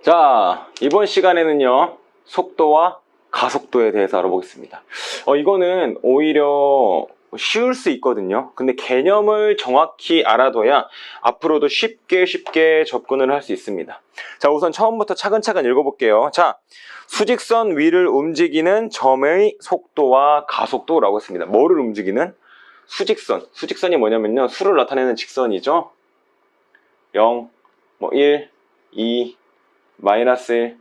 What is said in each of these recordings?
자, 이번 시간에는요, 속도와 가속도에 대해서 알아보겠습니다. 이거는 오히려 쉬울 수 있거든요. 근데 개념을 정확히 알아둬야 앞으로도 쉽게 접근을 할 수 있습니다. 자, 우선 처음부터 차근차근 읽어볼게요. 자, 수직선 위를 움직이는 점의 속도와 가속도라고 했습니다. 뭐를 움직이는? 수직선. 수직선이 뭐냐면요, 수를 나타내는 직선이죠. 0, 1, 2, 마이너스 1,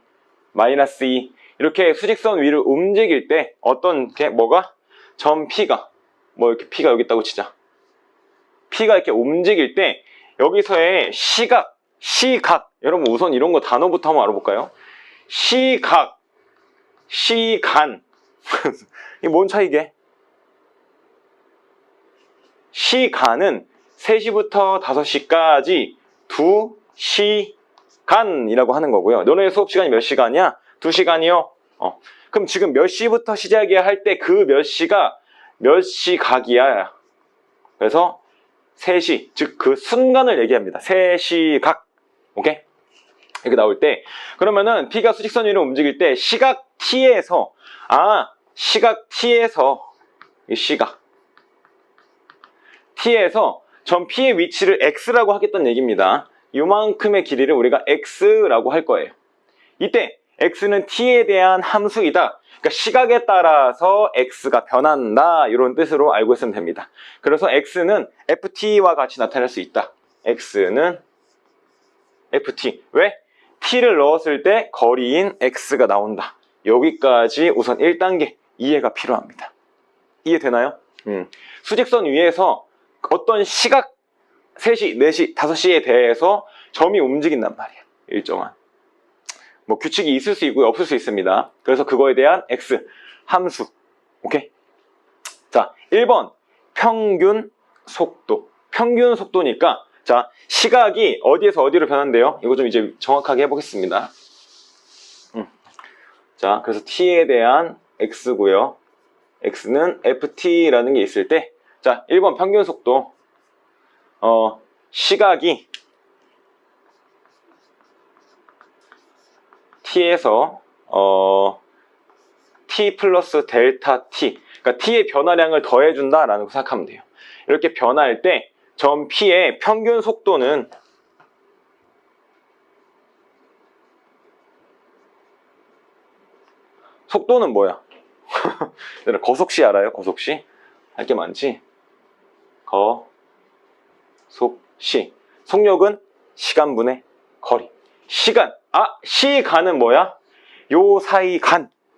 마이너스 2 이렇게 수직선 위를 움직일 때 어떤 게 뭐가? 점 P가 이렇게 P가 여기 있다고 치자. P가 이렇게 움직일 때 여기서의 시각, 여러분 우선 이런 거 단어부터 한번 알아볼까요? 시각, 시간 이게 뭔 차이게? 시간은 3시부터 5시까지 2시간이라고 하는 거고요. 너네 수업 시간이 몇 시간이야? 2시간이요? 그럼 지금 몇 시부터 시작이야 할 때 그 몇 시가 몇 시각이야. 그래서 3시, 즉 그 순간을 얘기합니다. 3시각. 오케이? 이렇게 나올 때 그러면은 P가 수직선 위로 움직일 때 시각 T에서 시각 T에서 이 시각 T에서 점 P의 위치를 X라고 하겠다는 얘기입니다. 이만큼의 길이를 우리가 X라고 할 거예요. 이때 X는 T에 대한 함수이다. 그러니까 시각에 따라서 X가 변한다. 이런 뜻으로 알고 있으면 됩니다. 그래서 X는 FT와 같이 나타낼 수 있다. X는 FT. 왜? T를 넣었을 때 거리인 X가 나온다. 여기까지 우선 1단계 이해가 필요합니다. 이해되나요? 수직선 위에서 어떤 시각 3시, 4시, 5시에 대해서 점이 움직인단 말이야. 일정한. 규칙이 있을 수 있고요, 없을 수 있습니다. 그래서 그거에 대한 X, 함수. 오케이? 자, 1번. 평균 속도. 평균 속도니까, 자, 시각이 어디에서 어디로 변한대요? 이거 좀 이제 정확하게 해보겠습니다. 자, 그래서 T에 대한 X고요. X는 FT라는 게 있을 때, 자, 1번 평균 속도. 시각이 T에서 T 플러스 델타 T, 그러니까 T의 변화량을 더해준다라는 거 생각하면 돼요. 이렇게 변할 때 점 P의 평균 속도는 뭐야? 거속시 알아요? 거속시? 할 게 많지? 거속시. 속력은 시간분의 거리. 시간. 시간은 뭐야? 요 사이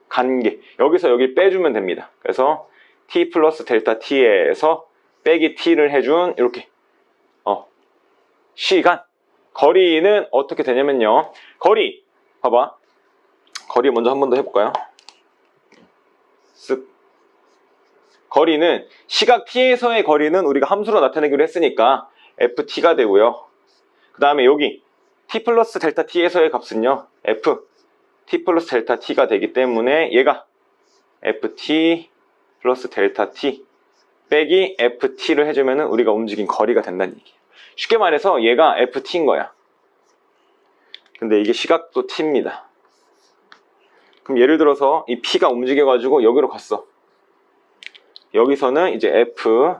간계. 여기서 여기 빼주면 됩니다. 그래서 T 플러스 델타 T에서 빼기 T를 해준 이렇게 시간. 거리는 어떻게 되냐면요. 거리. 봐봐. 거리 먼저 한 번 더 해볼까요? 쓱. 거리는 시각 T에서의 거리는 우리가 함수로 나타내기로 했으니까 FT가 되고요. 그 다음에 여기 T 플러스 델타 T에서의 값은요, F, T 플러스 델타 T가 되기 때문에 얘가 FT 플러스 델타 T 빼기 FT를 해주면 우리가 움직인 거리가 된다는 얘기예요. 쉽게 말해서 얘가 FT인 거야. 근데 이게 시각도 T입니다. 그럼 예를 들어서 이 P가 움직여가지고 여기로 갔어. 여기서는 이제 F,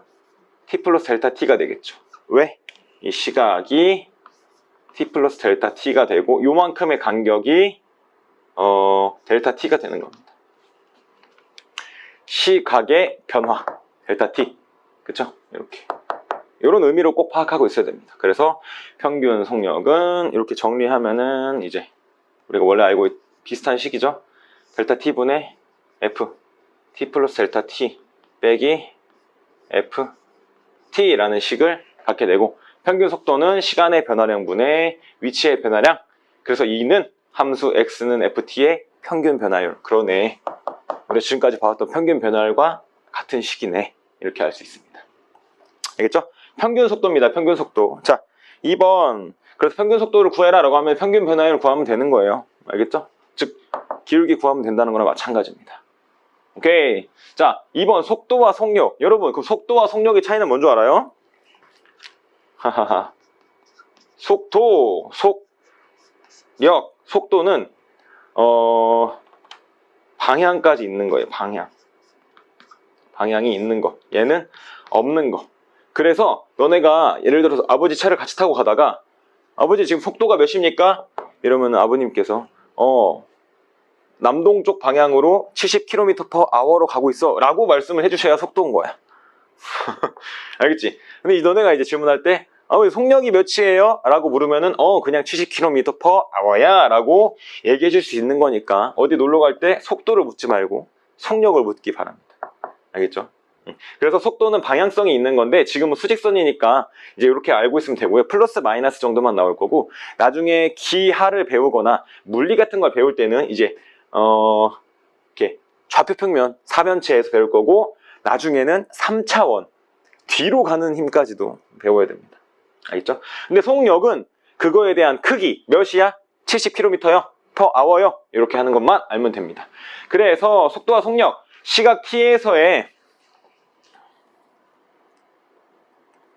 T 플러스 델타 T가 되겠죠. 왜? 이 시각이 T 플러스 델타 T가 되고 요만큼의 간격이 델타 T가 되는 겁니다. 시각의 변화 델타 T, 그쵸? 이렇게 이런 의미로 꼭 파악하고 있어야 됩니다. 그래서 평균 속력은 이렇게 정리하면은 이제 우리가 원래 알고 비슷한 식이죠. 델타 T분의 F, T 플러스 델타 T 빼기 F, T라는 식을 갖게 되고, 평균 속도는 시간의 변화량분의 위치의 변화량. 그래서 E는 함수 X는 FT의 평균 변화율. 그러네. 우리 지금까지 봐왔던 평균 변화율과 같은 식이네. 이렇게 알 수 있습니다. 알겠죠? 평균 속도입니다. 평균 속도. 자, 2번. 그래서 평균 속도를 구해라 라고 하면 평균 변화율을 구하면 되는 거예요. 알겠죠? 즉, 기울기 구하면 된다는 거나 마찬가지입니다. 오케이. 자, 2번 속도와 속력. 여러분, 그 속도와 속력의 차이는 뭔 줄 알아요? 하하하. 속도, 속력. 속도는 방향까지 있는 거예요. 방향이 있는 거. 얘는 없는 거. 그래서 너네가 예를 들어서 아버지 차를 같이 타고 가다가 아버지 지금 속도가 몇입니까? 이러면 아버님께서 남동쪽 방향으로 70km/h로 가고 있어 라고 말씀을 해주셔야 속도인 거야. 알겠지? 근데 너네가 이제 질문할 때 속력이 몇이에요? 라고 물으면은 그냥 70km/h야 라고 얘기해 줄 수 있는 거니까 어디 놀러 갈 때 속도를 묻지 말고 속력을 묻기 바랍니다. 알겠죠? 그래서 속도는 방향성이 있는 건데 지금은 수직선이니까 이제 이렇게 알고 있으면 되고요. 플러스 마이너스 정도만 나올 거고 나중에 기하를 배우거나 물리 같은 걸 배울 때는 이제 이렇게 좌표평면 4변체에서 배울 거고 나중에는 3차원 뒤로 가는 힘까지도 배워야 됩니다. 알겠죠? 근데 속력은 그거에 대한 크기 몇이야? 70km요? per-hour요? 이렇게 하는 것만 알면 됩니다. 그래서 속도와 속력 시각 t에서의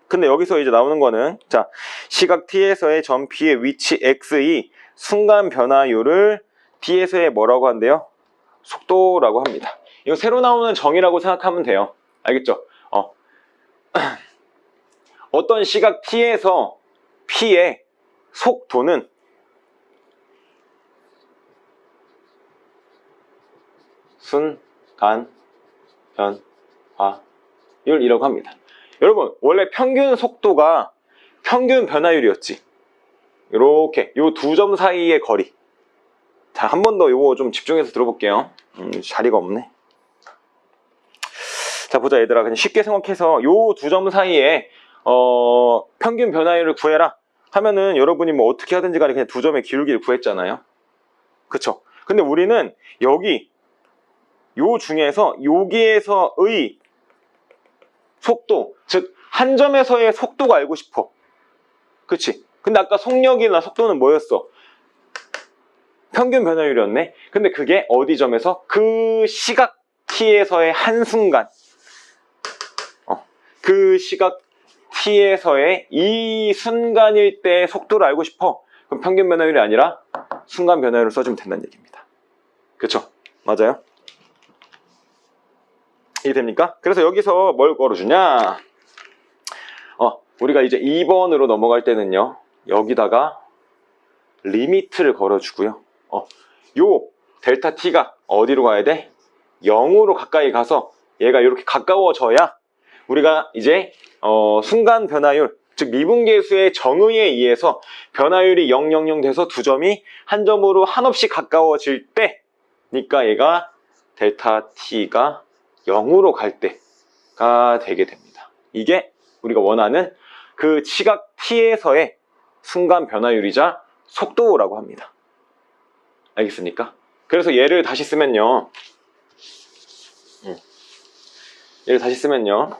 근데 여기서 이제 나오는 거는 자 시각 t에서의 점 P의 위치 x의 순간 변화율을 D에서의 뭐라고 한대요? 속도라고 합니다. 이거 새로 나오는 정의라고 생각하면 돼요. 알겠죠? 어떤 시각 t에서 P의 속도는 순간 변화율이라고 합니다. 여러분 원래 평균 속도가 평균 변화율이었지. 이렇게 요 두 점 사이의 거리. 자, 한 번 더 요거 좀 집중해서 들어볼게요. 자리가 없네. 자, 보자 얘들아. 그냥 쉽게 생각해서 요 두 점 사이에 평균 변화율을 구해라 하면은 여러분이 뭐 어떻게 하든지 간에 그냥 두 점의 기울기를 구했잖아요. 그쵸? 근데 우리는 여기 요 중에서 여기에서의 속도, 즉 한 점에서의 속도가 알고 싶어. 그치? 근데 아까 속력이나 속도는 뭐였어? 평균 변화율이었네. 근데 그게 어디 점에서? 그 시각 t에서의 한순간 그 시각 t에서의 이 순간일 때 속도를 알고 싶어. 그럼 평균 변화율이 아니라 순간 변화율을 써주면 된다는 얘기입니다. 그쵸? 맞아요? 이해됩니까? 그래서 여기서 뭘 걸어주냐? 우리가 이제 2번으로 넘어갈 때는요, 여기다가 리미트를 걸어주고요. 요 델타 t가 어디로 가야 돼? 0으로 가까이 가서 얘가 이렇게 가까워져야 우리가 이제 순간 변화율, 즉 미분계수의 정의에 의해서 변화율이 0, 0, 0 돼서 두 점이 한 점으로 한없이 가까워질 때니까 얘가 델타 t가 0으로 갈 때가 되게 됩니다. 이게 우리가 원하는 그 시각 t에서의 순간 변화율이자 속도라고 합니다. 알겠습니까? 그래서 얘를 다시 쓰면요. 얘를 다시 쓰면요.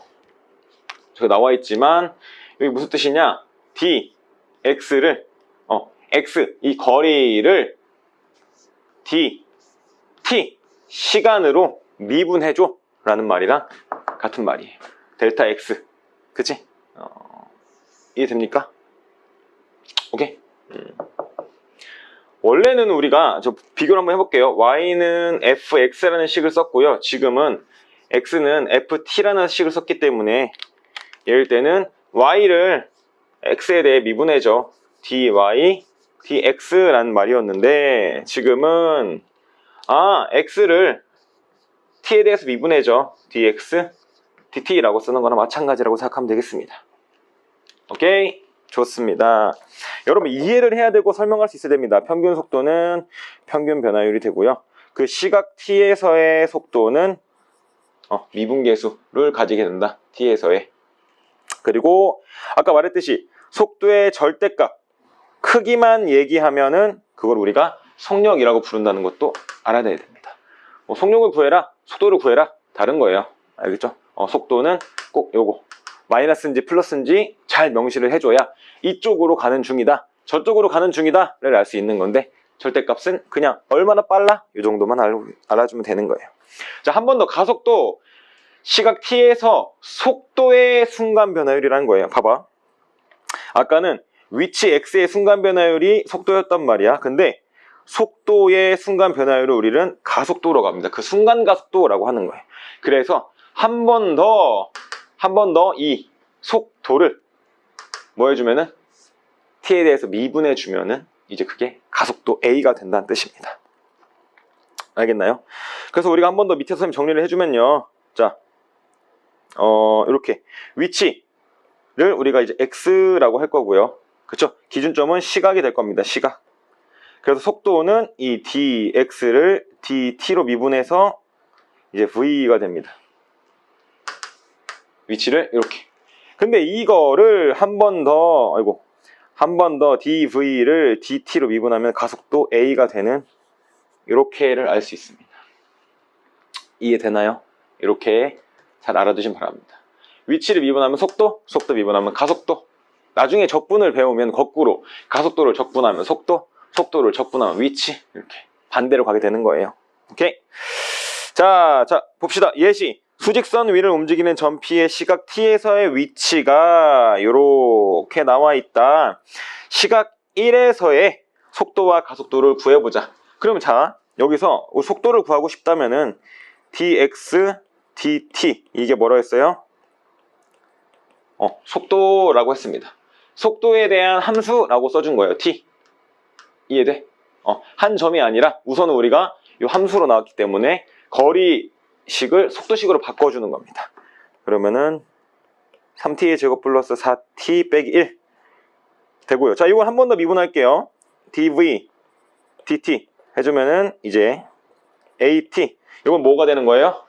저기 나와 있지만 여기 무슨 뜻이냐? d, x를 x 이 거리를 d, t 시간으로 미분해줘 라는 말이랑 같은 말이에요. 델타 x 그치? 이해됩니까? 오케이? 원래는 우리가 비교를 한번 해볼게요. y는 fx라는 식을 썼고요. 지금은 x는 ft라는 식을 썼기 때문에 이럴 때는 y를 x에 대해 미분해줘. dy, dx라는 말이었는데 지금은 x를 t에 대해서 미분해줘. dx, dt라고 쓰는 거나 마찬가지라고 생각하면 되겠습니다. 오케이? 좋습니다. 여러분 이해를 해야 되고 설명할 수 있어야 됩니다. 평균 속도는 평균 변화율이 되고요. 그 시각 t에서의 속도는 미분계수를 가지게 된다. t에서의. 그리고 아까 말했듯이 속도의 절대값 크기만 얘기하면은 그걸 우리가 속력이라고 부른다는 것도 알아내야 됩니다. 속력을 구해라, 속도를 구해라 다른 거예요. 알겠죠? 속도는 꼭 요거 마이너스인지 플러스인지 잘 명시를 해줘야 이쪽으로 가는 중이다, 저쪽으로 가는 중이다를 알 수 있는 건데 절대값은 그냥 얼마나 빨라? 이 정도만 알아주면 되는 거예요. 자, 한 번 더 가속도 시각 t에서 속도의 순간 변화율이라는 거예요. 봐봐. 아까는 위치 x의 순간 변화율이 속도였단 말이야. 근데 속도의 순간 변화율을 우리는 가속도라고 합니다. 그 순간 가속도라고 하는 거예요. 그래서 한 번 더 이 속도를 뭐 해주면은 t에 대해서 미분해 주면은 이제 그게 가속도 a가 된다는 뜻입니다. 알겠나요? 그래서 우리가 한 번 더 밑에서 선생님 정리를 해주면요. 자, 이렇게 위치를 우리가 이제 x라고 할 거고요. 그쵸? 기준점은 시각이 될 겁니다. 시각. 그래서 속도는 이 dx를 dt로 미분해서 이제 v가 됩니다. 위치를 이렇게. 근데 이거를 한 번 더 dv를 dt로 미분하면 가속도 a가 되는 이렇게를 알 수 있습니다. 이해되나요? 이렇게 잘 알아두시면 바랍니다. 위치를 미분하면 속도, 속도 미분하면 가속도. 나중에 적분을 배우면 거꾸로 가속도를 적분하면 속도, 속도를 적분하면 위치, 이렇게 반대로 가게 되는 거예요. 오케이? 자, 봅시다. 예시. 수직선 위를 움직이는 점피의 시각 t에서의 위치가 이렇게 나와 있다. 시각 1에서의 속도와 가속도를 구해보자. 그러면 자, 여기서 속도를 구하고 싶다면은 dx, dt 이게 뭐라고 했어요? 속도라고 했습니다. 속도에 대한 함수라고 써준 거예요. t. 이해돼? 한 점이 아니라 우선은 우리가 이 함수로 나왔기 때문에 거리식을 속도식으로 바꿔주는 겁니다. 그러면은 3t의 제곱 플러스 4t 빼기 1 되고요. 자, 이걸 한 번 더 미분할게요. dv, dt 해주면은 이제 at 이건 뭐가 되는 거예요?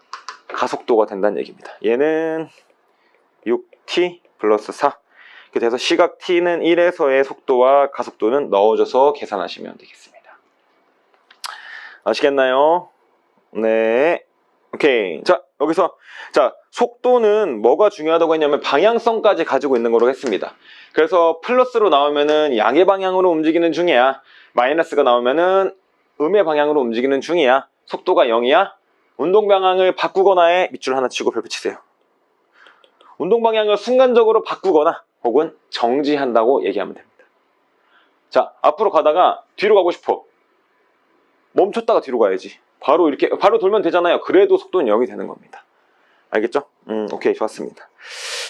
가속도가 된다는 얘기입니다. 얘는 6t 플러스 4 이렇게 돼서 시각 t는 1에서의 속도와 가속도는 넣어줘서 계산하시면 되겠습니다. 아시겠나요? 네. 오케이. 자, 여기서 속도는 뭐가 중요하다고 했냐면 방향성까지 가지고 있는 거로 했습니다. 그래서 플러스로 나오면은 양의 방향으로 움직이는 중이야. 마이너스가 나오면은 음의 방향으로 움직이는 중이야. 속도가 0이야. 운동 방향을 바꾸거나 해. 밑줄 하나 치고 별표 치세요. 운동 방향을 순간적으로 바꾸거나 혹은 정지한다고 얘기하면 됩니다. 자, 앞으로 가다가 뒤로 가고 싶어. 멈췄다가 뒤로 가야지. 바로 돌면 되잖아요. 그래도 속도는 0이 되는 겁니다. 알겠죠? 오케이, 좋았습니다.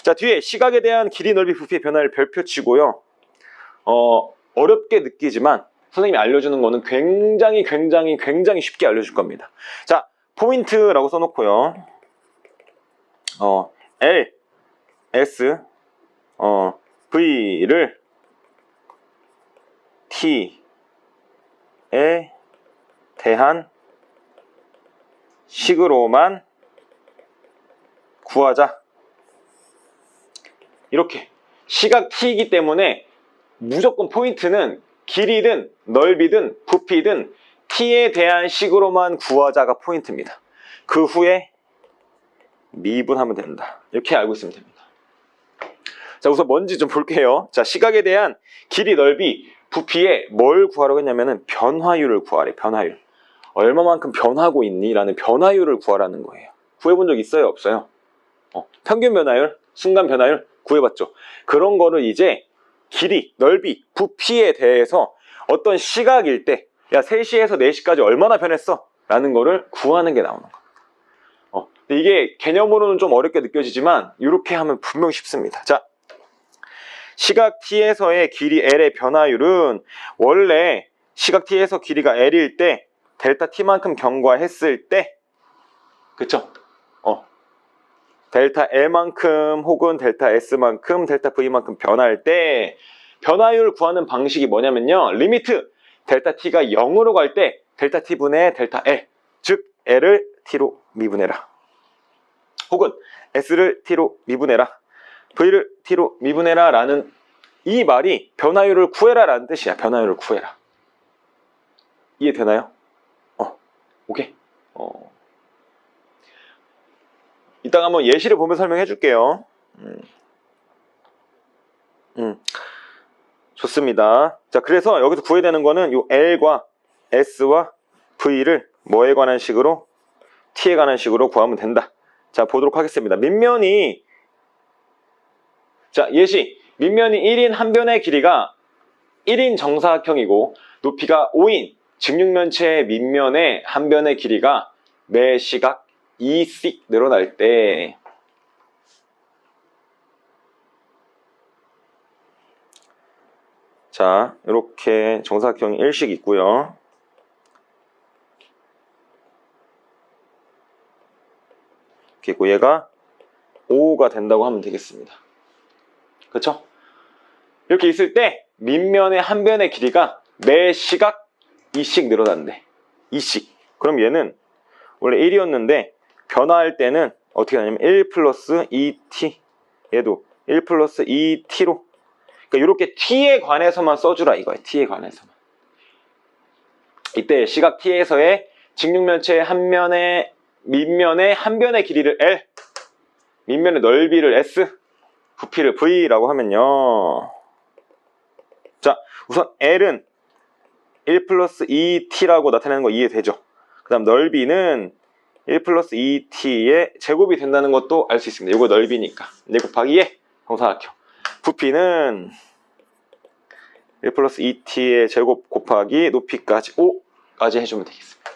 자, 뒤에 시각에 대한 길이, 넓이, 부피의 변화를 별표 치고요. 어렵게 느끼지만 선생님이 알려주는 거는 굉장히 쉽게 알려줄 겁니다. 자, 포인트라고 써놓고요. L, S, V를 T에 대한 식으로만 구하자. 이렇게 시각 t이기 때문에 무조건 포인트는 길이든 넓이든 부피든 t에 대한 식으로만 구하자가 포인트입니다. 그 후에 미분하면 된다. 이렇게 알고 있으면 됩니다. 자, 우선 뭔지 좀 볼게요. 자, 시각에 대한 길이, 넓이, 부피에 뭘 구하라고 했냐면은 변화율을 구하래. 변화율. 얼마만큼 변하고 있니? 라는 변화율을 구하라는 거예요. 구해본 적 있어요? 없어요? 평균 변화율, 순간 변화율 구해봤죠. 그런 거를 이제 길이, 넓이, 부피에 대해서 어떤 시각일 때 야, 3시에서 4시까지 얼마나 변했어? 라는 거를 구하는 게 나오는 거예요. 근데 이게 개념으로는 좀 어렵게 느껴지지만 이렇게 하면 분명 쉽습니다. 자, 시각 t에서의 길이 l의 변화율은 원래 시각 t에서 길이가 l일 때 델타 t만큼 경과했을 때, 그쵸? 델타 L만큼 혹은 델타 S만큼 델타 V만큼 변할 때 변화율 구하는 방식이 뭐냐면요. 리미트 델타 T가 0으로 갈 때 델타 T분의 델타 L, 즉 L을 T로 미분해라. 혹은 S를 T로 미분해라. V를 T로 미분해라 라는 이 말이 변화율을 구해라 라는 뜻이야. 변화율을 구해라. 이해되나요? 오케이. 이따가 한번 예시를 보면 설명해 줄게요. 좋습니다. 자, 그래서 여기서 구해야 되는 거는 요 L과 S와 V를 뭐에 관한 식으로? T에 관한 식으로 구하면 된다. 자, 보도록 하겠습니다. 밑면이, 자, 예시. 밑면이 1인 한 변의 길이가 1인 정사각형이고 높이가 5인 직육면체의 밑면의 한 변의 길이가 매 시각 2씩 늘어날 때 자, 이렇게 정사각형이 1씩 있고요. 이렇게 있고 얘가 5가 된다고 하면 되겠습니다. 그렇죠? 이렇게 있을 때 밑면의 한 변의 길이가 매 시각 2씩 늘어난대. 2씩. 그럼 얘는 원래 1이었는데 변화할 때는 어떻게 하냐면 1 플러스 2t 얘도 1 플러스 2t로 그러니까 이렇게 t에 관해서만 써주라 이거야. t에 관해서만. 이때 시각 t에서의 직육면체의 한 면의 밑면의 한 변의 길이를 L, 밑면의 넓이를 S, 부피를 V라고 하면요. 자, 우선 L은 1 플러스 2t라고 나타내는 거 이해되죠? 그 다음 넓이는 1 플러스 2t의 제곱이 된다는 것도 알 수 있습니다. 이거 넓이니까. 4 곱하기 2의 정사각형. 부피는 1 플러스 2t의 제곱 곱하기 높이까지 5까지 해주면 되겠습니다.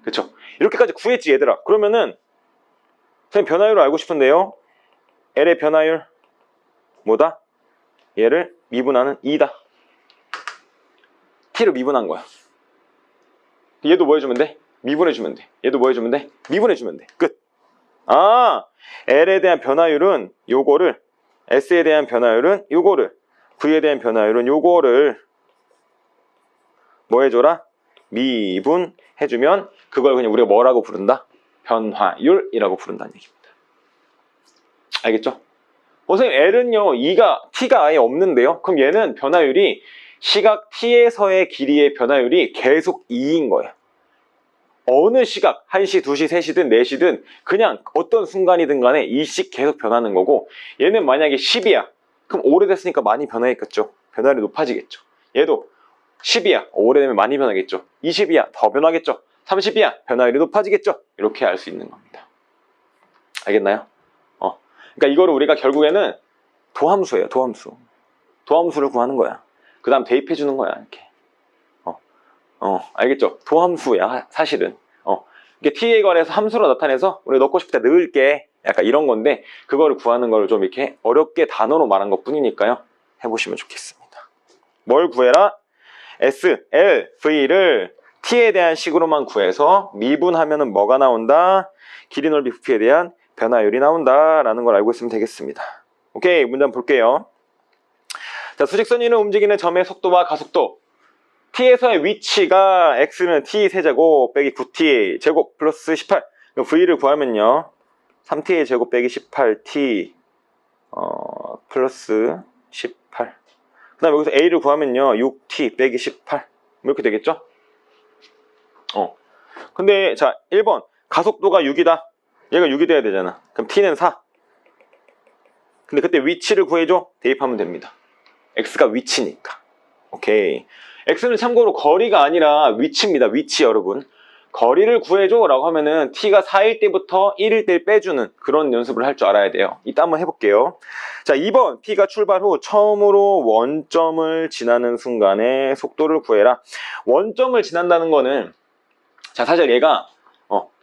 그쵸? 이렇게까지 구했지 얘들아. 그러면은 선생님 변화율을 알고 싶은데요. L의 변화율 뭐다? 얘를 미분하는 2다. t를 미분한 거야. 얘도 뭐 해주면 돼? 미분해주면 돼. 얘도 뭐 해주면 돼? 미분해주면 돼. 끝. 아, L에 대한 변화율은 요거를, S에 대한 변화율은 요거를, V에 대한 변화율은 요거를 뭐 해줘라? 미분해주면 그걸 그냥 우리가 뭐라고 부른다? 변화율이라고 부른다는 얘기입니다. 알겠죠? 선생님 L은요 t가 아예 없는데요. 그럼 얘는 변화율이 시각 t에서의 길이의 변화율이 계속 2인 거예요. 어느 시각 1시, 2시, 3시든 4시든 그냥 어떤 순간이든 간에 2씩 계속 변하는 거고 얘는 만약에 10이야. 그럼 오래됐으니까 많이 변화했겠죠. 변화율이 높아지겠죠. 얘도 10이야. 오래되면 많이 변하겠죠. 20이야. 더 변하겠죠. 30이야. 변화율이 높아지겠죠. 이렇게 알 수 있는 겁니다. 알겠나요? 그러니까 이거를 우리가 결국에는 도함수예요. 도함수. 도함수를 구하는 거야. 그 다음 대입해 주는 거야. 이렇게. 알겠죠? 도함수야. 사실은. 이게 t에 관해서 함수로 나타내서 우리가 넣고 싶을 때 넣을게. 약간 이런 건데 그거를 구하는 걸 좀 이렇게 어렵게 단어로 말한 것 뿐이니까요. 해보시면 좋겠습니다. 뭘 구해라? S, L, V를 t에 대한 식으로만 구해서 미분하면은 뭐가 나온다? 길이, 넓이, 부피에 대한 변화율이 나온다라는 걸 알고 있으면 되겠습니다. 오케이, 문제 한번 볼게요. 자, 수직선 위를 움직이는 점의 속도와 가속도. t에서의 위치가 x는 t 세제곱 빼기 9t 제곱 플러스 18. v를 구하면요. 3t의 제곱 빼기 18t 플러스 18. 그 다음에 여기서 a를 구하면요. 6t 빼기 18. 이렇게 되겠죠? 근데 자, 1번 가속도가 6이다. 얘가 6이 돼야 되잖아. 그럼 t는 4. 근데 그때 위치를 구해줘. 대입하면 됩니다. x가 위치니까. 오케이. x는 참고로 거리가 아니라 위치입니다. 위치 여러분. 거리를 구해줘 라고 하면은 t가 4일 때부터 1일 때 빼주는 그런 연습을 할 줄 알아야 돼요. 이따 한번 해볼게요. 자, 2번 p가 출발 후 처음으로 원점을 지나는 순간에 속도를 구해라. 원점을 지난다는 거는 자, 사실 얘가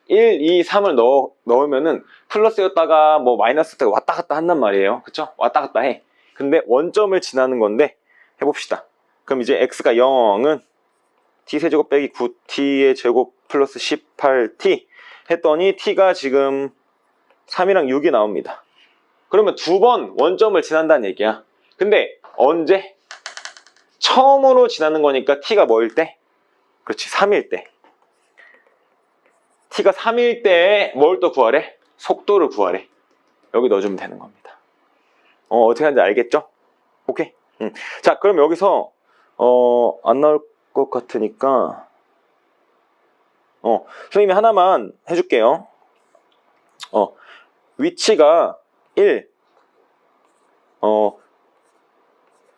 1, 2, 3을 넣으면은 플러스였다가 뭐 마이너스였다가 왔다 갔다 한단 말이에요. 그쵸? 왔다 갔다 해. 근데 원점을 지나는 건데 해봅시다. 그럼 이제 x가 0은 t세제곱 빼기 9t의 제곱 플러스 18t 했더니 t가 지금 3이랑 6이 나옵니다. 그러면 두 번 원점을 지난다는 얘기야. 근데 언제? 처음으로 지나는 거니까 t가 뭐일 때? 그렇지, 3일 때. t가 3일 때에 뭘 또 구하래? 속도를 구하래. 여기 넣어주면 되는 겁니다. 어떻게 하는지 알겠죠? 오케이. 자, 그럼 여기서 안 나올 것 같으니까 선생님이 하나만 해줄게요. 위치가 1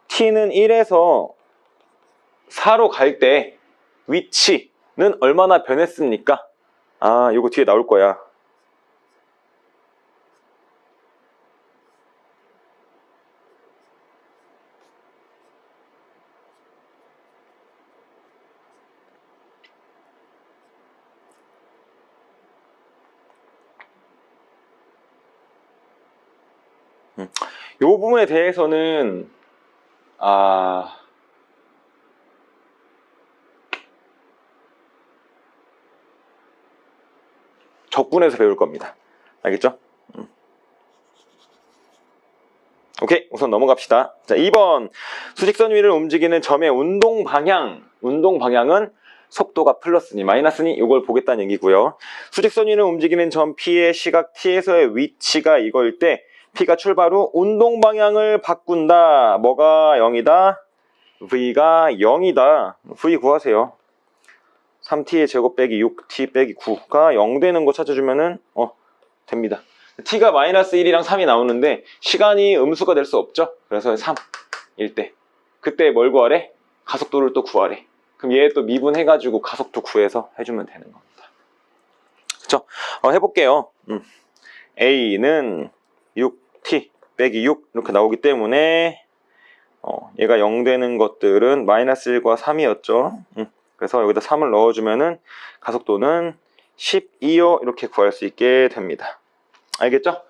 t는 1에서 4로 갈 때 위치는 얼마나 변했습니까? 아, 이거 뒤에 나올 거야. 요 부분에 대해서는 적분에서 배울 겁니다. 알겠죠? 오케이, 우선 넘어갑시다. 자, 2번 수직선 위를 움직이는 점의 운동 방향은 속도가 플러스니 마이너스니 이걸 보겠다는 얘기고요. 수직선 위를 움직이는 점 P의 시각 T에서의 위치가 이거일 때 P가 출발 후 운동 방향을 바꾼다. 뭐가 0이다? V가 0이다. V 구하세요. 3T의 제곱 빼기 6T 빼기 9가 0 되는 거 찾아주면은 됩니다. T가 마이너스 1이랑 3이 나오는데 시간이 음수가 될 수 없죠. 그래서 3일 때 그때 뭘 구하래? 가속도를 또 구하래. 그럼 얘 또 미분해가지고 가속도 구해서 해주면 되는 겁니다. 그쵸? 해볼게요. A는 6T 빼기 6 이렇게 나오기 때문에 얘가 0 되는 것들은 마이너스 1과 3이었죠. 그래서 여기다 3을 넣어주면은 가속도는 12요 이렇게 구할 수 있게 됩니다. 알겠죠?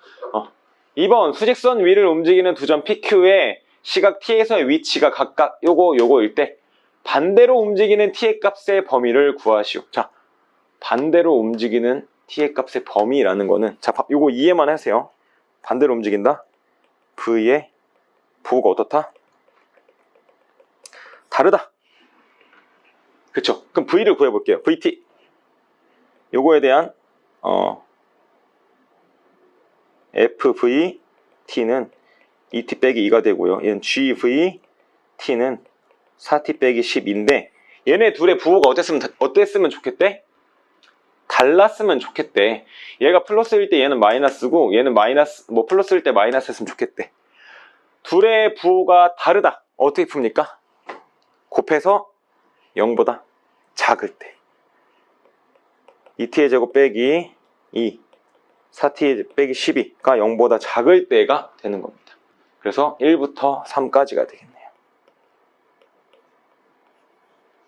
2번 수직선 위를 움직이는 두 점 PQ의 시각 T에서의 위치가 각각 요거일 때 반대로 움직이는 T의 값의 범위를 구하시오. 자, 반대로 움직이는 T의 값의 범위라는 거는 자, 요거 이해만 하세요. 반대로 움직인다. V의 부호가 어떻다? 다르다. 그쵸? 그럼 V를 구해볼게요. VT 요거에 대한 FVT는 2T 빼기 2가 되고요. 얘는 GVT는 4T 빼기 10인데 얘네 둘의 부호가 어땠으면 좋겠대? 달랐으면 좋겠대. 얘가 플러스일 때 얘는 마이너스고 얘는 플러스일 때 마이너스 했으면 좋겠대. 둘의 부호가 다르다. 어떻게 풉니까? 곱해서 0보다 작을 때 2T의 제곱 빼기 2 4T 빼기 12가 0보다 작을 때가 되는 겁니다. 그래서 1부터 3까지가 되겠네요.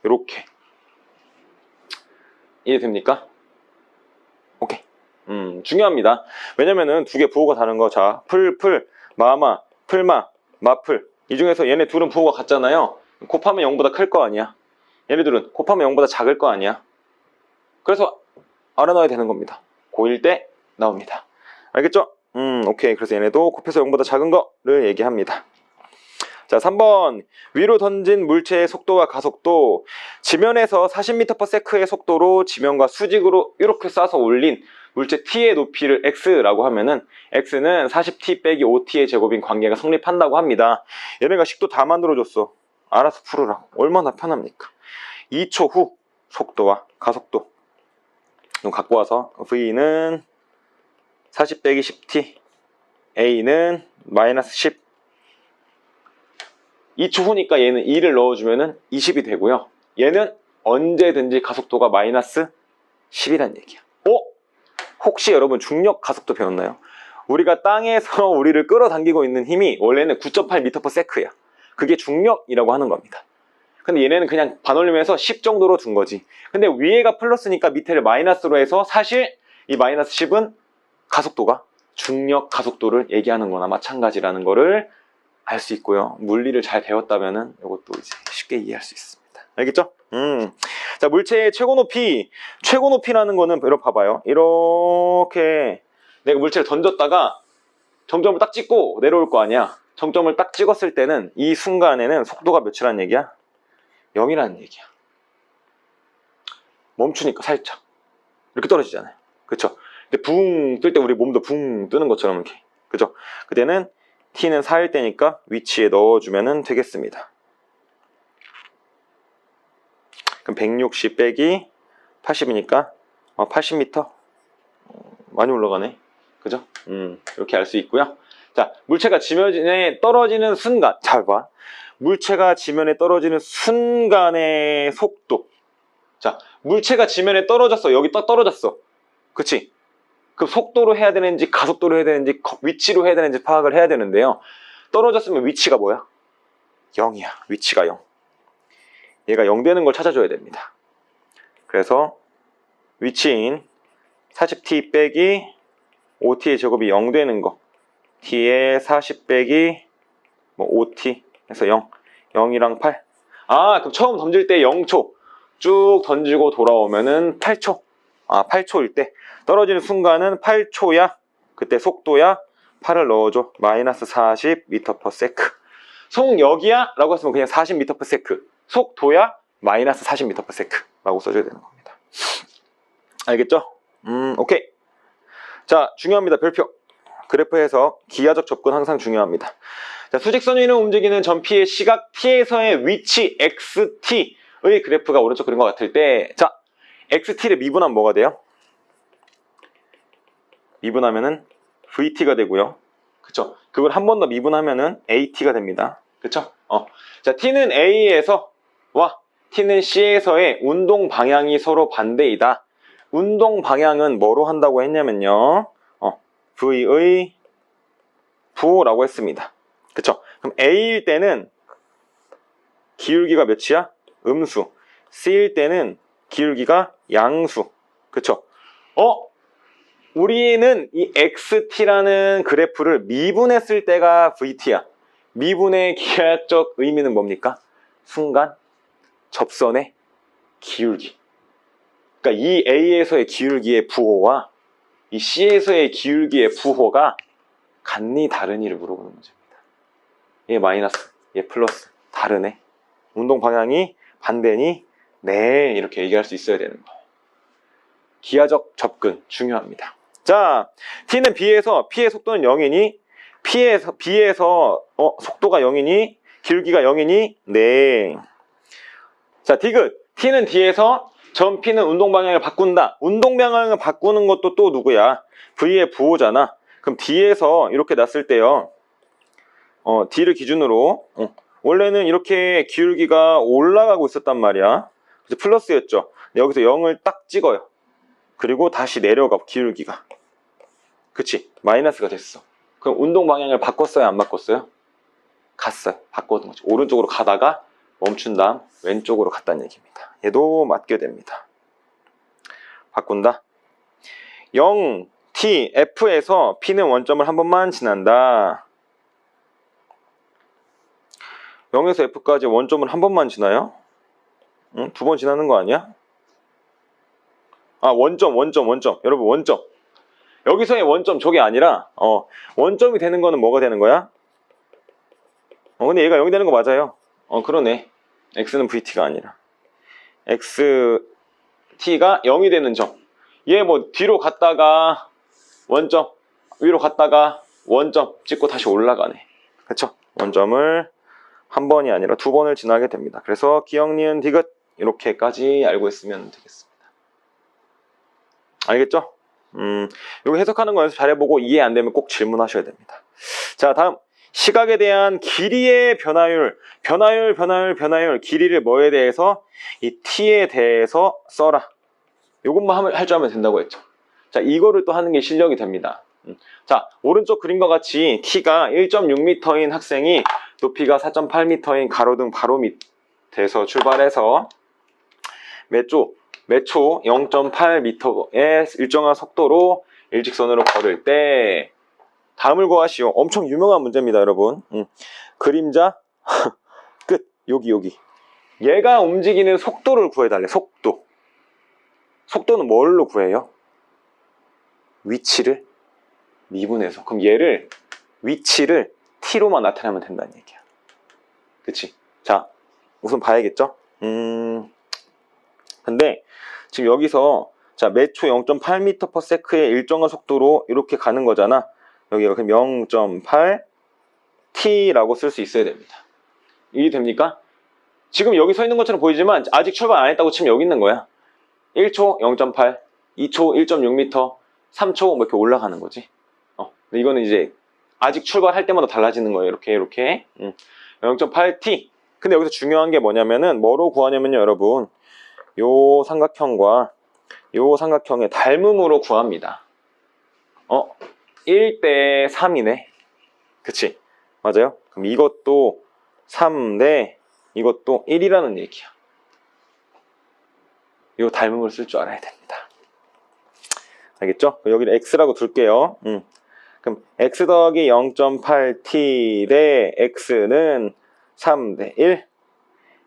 이렇게 이해됩니까? 오케이. 중요합니다. 왜냐면은 두 개 부호가 다른 거. 자, 마마, 풀마, 마풀 이 중에서 얘네 둘은 부호가 같잖아요. 곱하면 0보다 클 거 아니야. 얘네들은 곱하면 0보다 작을 거 아니야. 그래서 알아놔야 되는 겁니다. 고1 때 나옵니다. 알겠죠? 오케이. 그래서 얘네도 곱해서 0보다 작은 거를 얘기합니다. 자, 3번 위로 던진 물체의 속도와 가속도 지면에서 40m/s의 속도로 지면과 수직으로 이렇게 쏴서 올린 물체 T의 높이를 X라고 하면은 X는 40T 빼기 5T의 제곱인 관계가 성립한다고 합니다. 얘네가 식도 다 만들어줬어. 알아서 풀으라고. 얼마나 편합니까? 2초 후 속도와 가속도 좀 갖고 와서 V는 40 빼기 10T A는 마이너스 10 2초 후니까 얘는 2를 넣어주면은 20이 되고요. 얘는 언제든지 가속도가 마이너스 10이란 얘기야. 혹시 여러분 중력 가속도 배웠나요? 우리가 땅에서 우리를 끌어당기고 있는 힘이 원래는 9.8m/s야. 그게 중력이라고 하는 겁니다. 근데 얘네는 그냥 반올림해서 10 정도로 둔 거지. 근데 위에가 플러스니까 밑에를 마이너스로 해서 사실 이 마이너스 10은 가속도가 중력 가속도를 얘기하는 거나 마찬가지라는 거를 알 수 있고요. 물리를 잘 배웠다면은 이것도 이제 쉽게 이해할 수 있습니다. 알겠죠? 자, 물체의 최고 높이라는 거는 이렇게 봐봐요. 이렇게 내가 물체를 던졌다가 정점을 딱 찍고 내려올 거 아니야. 정점을 딱 찍었을 때는 이 순간에는 속도가 몇이라는 얘기야? 0이라는 얘기야. 멈추니까 살짝 이렇게 떨어지잖아요. 그쵸? 근데 붕 뜰 때 우리 몸도 붕 뜨는 것처럼 이렇게. 그죠? 그때는 T는 4일 때니까 위치에 넣어주면 되겠습니다. 그럼 160 빼기 80이니까 80m 많이 올라가네. 그죠? 이렇게 알 수 있고요. 자, 물체가 지면에 떨어지는 순간, 잘 봐. 물체가 지면에 떨어지는 순간의 속도. 자, 물체가 지면에 떨어졌어. 여기 딱 떨어졌어. 그치? 그럼 속도로 해야 되는지 가속도로 해야 되는지 위치로 해야 되는지 파악을 해야 되는데요. 떨어졌으면 위치가 뭐야? 0이야. 위치가 0. 얘가 0 되는 걸 찾아줘야 됩니다. 그래서 위치인 40t 빼기 5t의 제곱이 0 되는 거 t에 40 빼기 뭐 5t 해서 0, 0이랑 8. 아, 그럼 처음 던질 때 0초 쭉 던지고 돌아오면은 8초. 아, 8초일 때 떨어지는 순간은 8초야. 그때 속도야. 8을 넣어줘. 마이너스 40m/s. 속력이야? 라고 했으면 그냥 40m/s. 속도야? 마이너스 40m/s 라고 써줘야 되는 겁니다. 알겠죠? 오케이. 자, 중요합니다. 별표. 그래프에서 기하적 접근 항상 중요합니다. 자, 수직선 위를 움직이는 점 P의 시각 T에서의 위치 XT의 그래프가 오른쪽 그린 것 같을 때, 자, XT를 미분하면 뭐가 돼요? 미분하면은 VT가 되고요. 그쵸? 그걸 한 번 더 미분하면은 AT가 됩니다. 그쵸? 자, T는 A에서 T는 C에서의 운동 방향이 서로 반대이다. 운동 방향은 뭐로 한다고 했냐면요. V의 부호라고 했습니다. 그쵸? 그럼 A일 때는 기울기가 몇이야? 음수. C일 때는 기울기가 양수. 그쵸? 우리는 이 XT라는 그래프를 미분했을 때가 VT야. 미분의 기하적 의미는 뭡니까? 순간 접선의 기울기. 그러니까 이 A에서의 기울기의 부호와 이 C에서의 기울기의 부호가 같니 다르니를 물어보는 문제입니다. 얘 마이너스, 얘 플러스, 다르네. 운동 방향이 반대니? 네, 이렇게 얘기할 수 있어야 되는 거예요. 기하적 접근 중요합니다. 자, T는 B에서 P의 속도는 0이니 B에서 속도가 0이니 기울기가 0이니 네. 자, 디귿. T는 D에서 점 P는 운동 방향을 바꾼다. 운동 방향을 바꾸는 것도 또 누구야? V의 부호잖아. 그럼 D에서 이렇게 놨을 때요. D를 기준으로 원래는 이렇게 기울기가 올라가고 있었단 말이야. 그래서 플러스였죠. 여기서 0을 딱 찍어요. 그리고 다시 내려가 기울기가. 그치? 마이너스가 됐어. 그럼 운동 방향을 바꿨어요? 안 바꿨어요? 갔어요. 바꿨던 거지. 오른쪽으로 가다가 멈춘 다음 왼쪽으로 갔다는 얘기입니다. 얘도 맞게 됩니다. 바꾼다. 0, T, F에서 P는 원점을 한 번만 지난다. 0에서 F까지 원점을 한 번만 지나요? 응? 두 번 지나는 거 아니야? 아, 원점. 여러분, 원점. 여기서의 원점, 저게 아니라, 원점이 되는 거는 뭐가 되는 거야? 근데 얘가 0이 되는 거 맞아요. 그러네. X는 VT가 아니라. XT가 0이 되는 점. 얘 뭐 뒤로 갔다가 원점, 위로 갔다가 원점 찍고 다시 올라가네. 그쵸? 원점을 한 번이 아니라 두 번을 지나게 됩니다. 그래서 기역, 니은, 디귿 이렇게까지 알고 있으면 되겠습니다. 알겠죠? 이거 해석하는 거 연습 잘 해보고 이해 안 되면 꼭 질문하셔야 됩니다. 자, 다음 시각에 대한 길이의 변화율, 길이를 뭐에 대해서? 이 t에 대해서 써라. 이것만 할 줄 알면 된다고 했죠. 자, 이거를 또 하는 게 실력이 됩니다. 자, 오른쪽 그림과 같이 t가 1.6m인 학생이 높이가 4.8m인 가로등 바로 밑에서 출발해서 매초 0.8m의 일정한 속도로 일직선으로 걸을 때 다음을 구하시오. 엄청 유명한 문제입니다, 여러분. 그림자 끝. 여기. 얘가 움직이는 속도를 구해달래. 속도는 뭘로 구해요? 위치를 미분해서. 그럼 얘를 위치를 t로만 나타내면 된다는 얘기야. 그치? 자, 우선 봐야겠죠? 근데 지금 여기서 자, 매초 0.8m/s의 일정한 속도로 이렇게 가는 거잖아. 여기가 그럼 0.8t라고 쓸 수 있어야 됩니다. 이해됩니까? 지금 여기 서 있는 것처럼 보이지만 아직 출발 안 했다고 치면 여기 있는 거야. 1초 0.8, 2초 1.6m, 3초 뭐 이렇게 올라가는 거지. 근데 이거는 이제 아직 출발할 때마다 달라지는 거예요. 이렇게 0.8t. 근데 여기서 중요한 게 뭐냐면은 뭐로 구하냐면요, 여러분. 요 삼각형과 요 삼각형의 닮음으로 구합니다. 1대 3이네. 그치? 맞아요? 그럼 이것도 3대 이것도 1이라는 얘기야. 요 닮음을 쓸 줄 알아야 됩니다. 알겠죠? 여기를 x라고 둘게요. 그럼 x 더하기 0.8t 대 x는 3 대 1.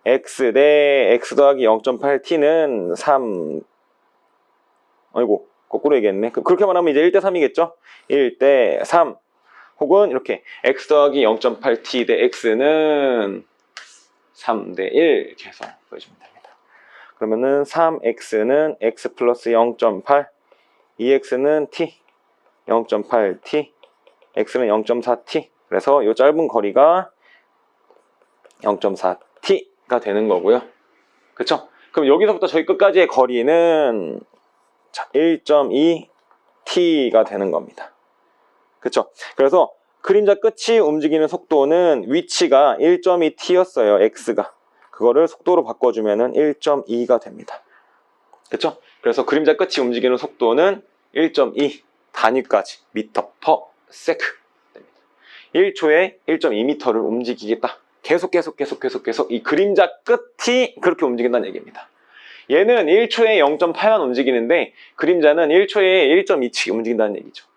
x 대 x 더하기 0.8t는 3. 아이고, 거꾸로 얘기했네. 그렇게 말하면 이제 1대 3이겠죠? 1대 3. 혹은 이렇게 x 더하기 0.8t 대 x는 3 대 1 이렇게 해서 보여주면 됩니다. 그러면은 3x는 x 플러스 0.8, 2x는 t, 0.8t, x는 0.4t. 그래서 이 짧은 거리가 0.4t가 되는 거고요. 그쵸? 그럼 여기서부터 저기 끝까지의 거리는 1.2t가 되는 겁니다. 그쵸? 그래서 그림자 끝이 움직이는 속도는 위치가 1.2t였어요. x가. 그거를 속도로 바꿔주면은 1.2가 됩니다. 그쵸? 그래서 그림자 끝이 움직이는 속도는 1.2 단위까지 미터 퍼 세크 됩니다. 1초에 1.2m를 움직이겠다. 계속 이 그림자 끝이 그렇게 움직인다는 얘기입니다. 얘는 1초에 0.8만 움직이는데 그림자는 1초에 1.2치 움직인다는 얘기죠.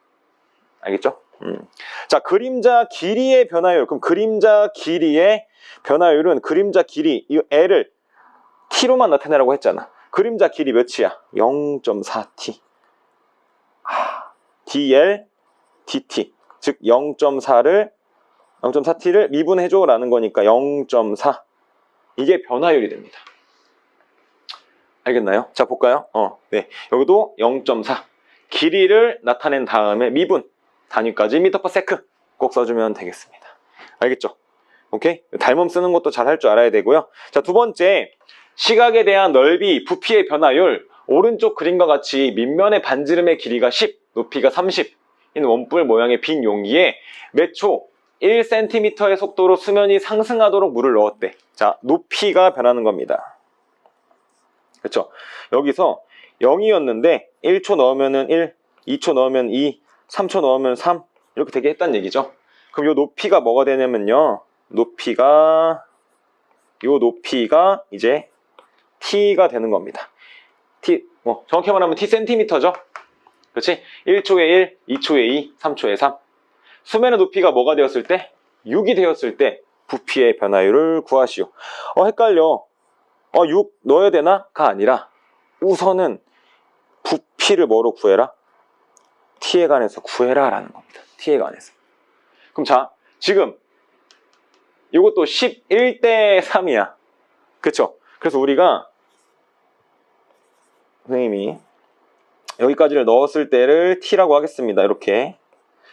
알겠죠? 자, 그림자 길이의 변화율. 그럼 그림자 길이의 변화율은 그림자 길이, 이 L을 T로만 나타내라고 했잖아. 그림자 길이 몇이야? 0.4T. dl dt. 즉 0.4T를 미분해줘라는 거니까 0.4. 이게 변화율이 됩니다. 알겠나요? 자, 볼까요? 네. 여기도 0.4. 길이를 나타낸 다음에 미분. 단위까지 미터 퍼 세크 꼭 써주면 되겠습니다. 알겠죠? 오케이? 닮음 쓰는 것도 잘 할 줄 알아야 되고요. 자, 두 번째, 시각에 대한 넓이, 부피의 변화율. 오른쪽 그림과 같이 밑면의 반지름의 길이가 10, 높이가 30인 원뿔 모양의 빈 용기에 몇 초 1cm의 속도로 수면이 상승하도록 물을 넣었대. 자, 높이가 변하는 겁니다. 그렇죠? 여기서 0이었는데 1초 넣으면은 1, 2초 넣으면 2, 3초 넣으면 3 이렇게 되게 했다는 얘기죠. 그럼 요 높이가 뭐가 되냐면요, 높이가 이제 t가 되는 겁니다. 정확히 말하면 t 센티미터죠. 그렇지? 1초에 1, 2초에 2, 3초에 3. 수면의 높이가 뭐가 되었을 때? 6이 되었을 때 부피의 변화율을 구하시오. 헷갈려. 6 넣어야 되나?가 아니라 우선은 부피를 뭐로 구해라? t에 관해서 구해라 라는 겁니다. t에 관해서. 그럼 자, 지금 이것도 11대 3이야. 그쵸? 그래서 우리가 선생님이 여기까지를 넣었을 때를 t라고 하겠습니다. 이렇게.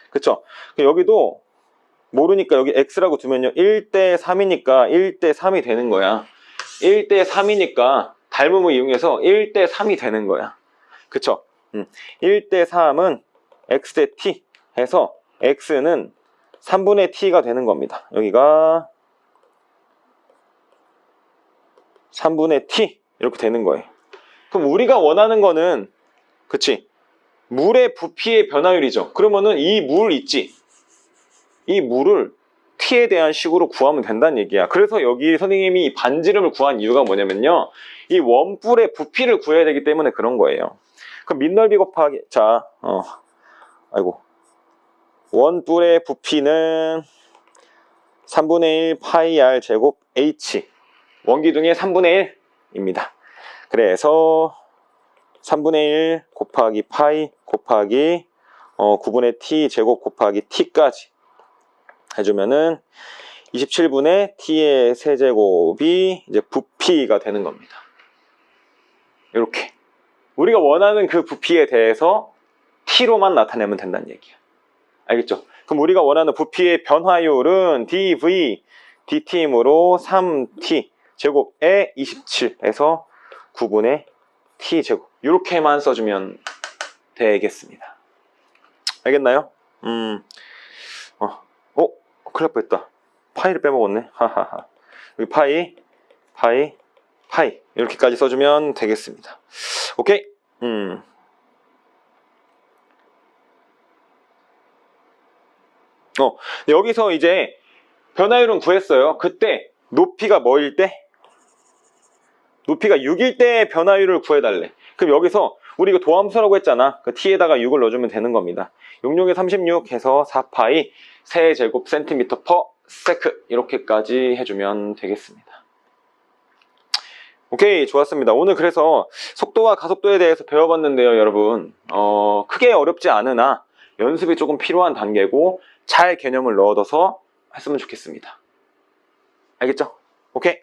그쵸? 여기도 모르니까 여기 x라고 두면요, 1대 3이니까 1대 3이 되는 거야. 1대 3이니까 닮음을 이용해서 1대 3이 되는 거야. 그쵸? 1대 3은 x 대 t 해서 x는 3분의 t가 되는 겁니다. 여기가 3분의 t 이렇게 되는 거예요. 그럼 우리가 원하는 거는, 그치? 물의 부피의 변화율이죠. 그러면은 이 물 있지? 이 물을 t에 대한 식으로 구하면 된다는 얘기야. 그래서 여기 선생님이 반지름을 구한 이유가 뭐냐면요, 이 원뿔의 부피를 구해야 되기 때문에 그런 거예요. 그럼 밑넓이 곱하기, 자, 원뿔의 부피는 3분의 1 파이 r 제곱 h, 원기둥의 3분의 1입니다. 그래서 3분의 1 곱하기 파이 곱하기 9분의 t 제곱 곱하기 t까지 해주면은 27분의 t의 세제곱이 이제 부피가 되는 겁니다. 이렇게 우리가 원하는 그 부피에 대해서 t로만 나타내면 된다는 얘기야. 알겠죠? 그럼 우리가 원하는 부피의 변화율은 dv dt이므로 3t 제곱에 27에서 9분의 t 제곱, 이렇게만 써주면 되겠습니다. 알겠나요? 큰일 날 뻔했다. 파이를 빼먹었네. 하하하. 여기 파이 이렇게까지 써주면 되겠습니다. 오케이. 여기서 이제 변화율은 구했어요. 그때 높이가 뭐일 때? 높이가 6일 때 변화율을 구해달래. 그럼 여기서 우리 이거 도함수라고 했잖아. 그 t에다가 6을 넣어주면 되는 겁니다. 66에 36 해서 4파이 세제곱 센티미터 퍼 세크 이렇게까지 해주면 되겠습니다. 오케이, 좋았습니다. 오늘 그래서 속도와 가속도에 대해서 배워봤는데요, 여러분. 크게 어렵지 않으나 연습이 조금 필요한 단계고 잘 개념을 넣어둬서 했으면 좋겠습니다. 알겠죠? 오케이.